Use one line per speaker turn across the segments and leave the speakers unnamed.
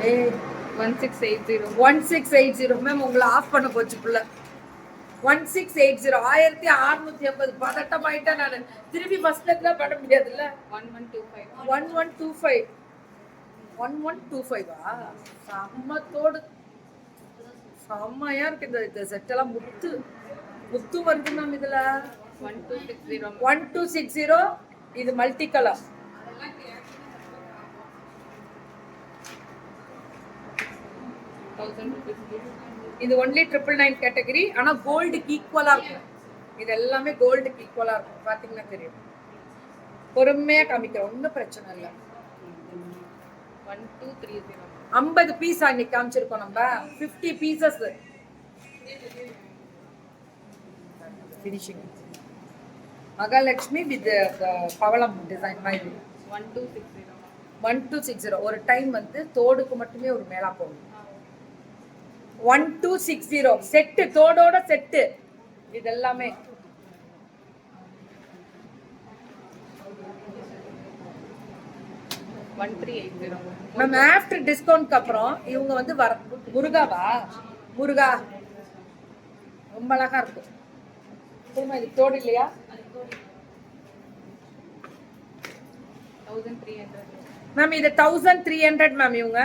ஏய் 1680 மேம் உங்களை ஆஃப் பண்ண போச்சு புள்ள. 1680 1650 பதட்டமாயிட்டா நான் திருப்பி ஃபர்ஸ்ட்ல எல்லாம் பண்ண முடியாதுல்ல. 1125 1125 செம்மத்தோடு செம்மையா இருக்கு இந்த செட் எல்லாம். முத்து வருது மேம் இதுல. 1260 இது மல்டி கலர். இது ஒன்லி 999 கேட்டகரி. ஆனா கோல்டுக்கு ஈக்குவலா இருக்கும். இது எல்லாமே கோல்டுக்கு ஈக்குவலா இருக்கும். பாத்தீங்கன்னா தெரியும். பொறுமையா காமிக்கிறோம், ஒன்றும் பிரச்சனை இல்லை. 50 பீஸ் அன்னைக்கு காமிச்சிருக்கோம் நம்ம. 50 பீசஸ் ஃபினிஷிங். மகாலட்சுமி வித் பவளம் டிசைன் மாதிரி. 1260 ஒரு டைம் வந்து தோடுக்கு மட்டுமே ஒரு மேலா போகும். 1260 செட்டு, தோடோட செட்டு இது எல்லாமே. மேம் ஆஃப்டர் டிஸ்கவுண்ட்க்கு அப்புறம் இவங்க வந்து முருகாவா முருகா ரொம்ப அழகா இருக்கும். இது தோடு இல்லையா? 1300 மேம். இது 1300 மேம். இவங்க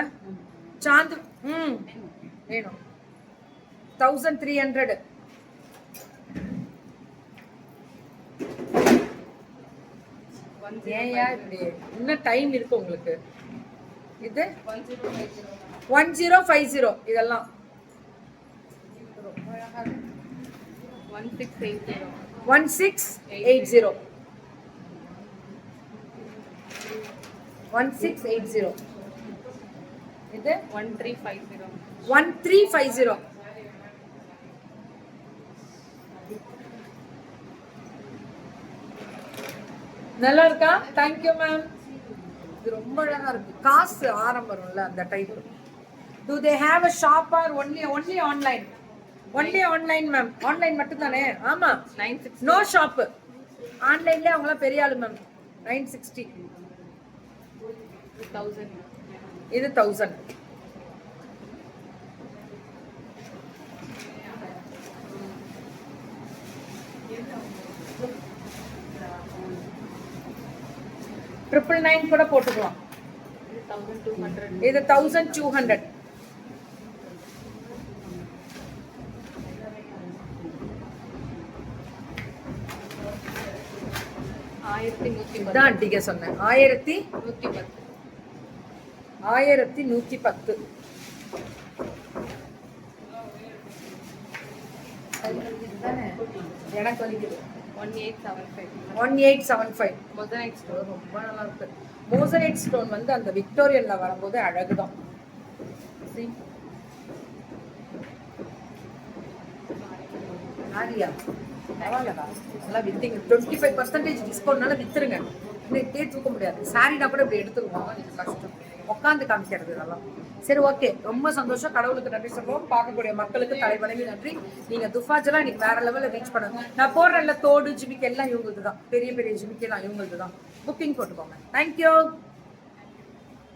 சாந்து வேணும். 1300 ஏயா இப்படி இன்னும் டைம் இருக்கு உங்களுக்கு. இது 1050 இதெல்லாம் 1680 1680 இது 1350 நல்லா இருக்கா? Thank you ma'am. இது ரொம்ப அழகா இருக்கு. காசு ஆரம்பம்ல அந்த type. Do they have a shop or only online? Only online ma'am. Online மட்டும் தானே? ஆமா. 960 நோ ஷாப். ஆன்லைன்ல அவங்கள பெரிய ஆளு மேம். 960 இது 1000. ட்ரிபிள் 9 கூட போட்டுக்கலாம். இது 1200. தான் அடிக்க சொன்னேன். 1110 எனக்கு வலிக்குது. 1875 மொசனைட் ஸ்டோன் ரொம்ப நல்லா இருக்கு. மோசனைட் ஸ்டோன் வந்து அந்த விக்டோரியன்ல வரும்போது அழகுதான். ஆரியா பரவாயில்லடா, நல்லா வித்தீங்க. 25% டிஸ்கவுண்ட்னால வித்துருங்க. இன்னைக்கு தூக்க முடியாது. சாரினா கூட இப்படி எடுத்துருவோம். இது கஷ்டம் உட்காந்து காமிக்கிறது இதெல்லாம். சரி ஓகே, ரொம்ப சந்தோஷம். கடவுளுக்கு நன்றி சொல்லுவோம். பார்க்கக்கூடிய மக்களுக்கு தலைவணங்கி நன்றி. நீங்க துஃபாஜெல்லாம் இன்னைக்கு வேற லெவலில் ரீச் பண்ணுங்க. நான் போடுறேன்ல தோடு ஜிமிக்கு எல்லாம் இவங்களுக்கு தான். பெரிய பெரிய ஜிமிக்கு எல்லாம் இவங்களுக்கு தான். புக்கிங் போட்டுக்கோங்க. தேங்க்யூ.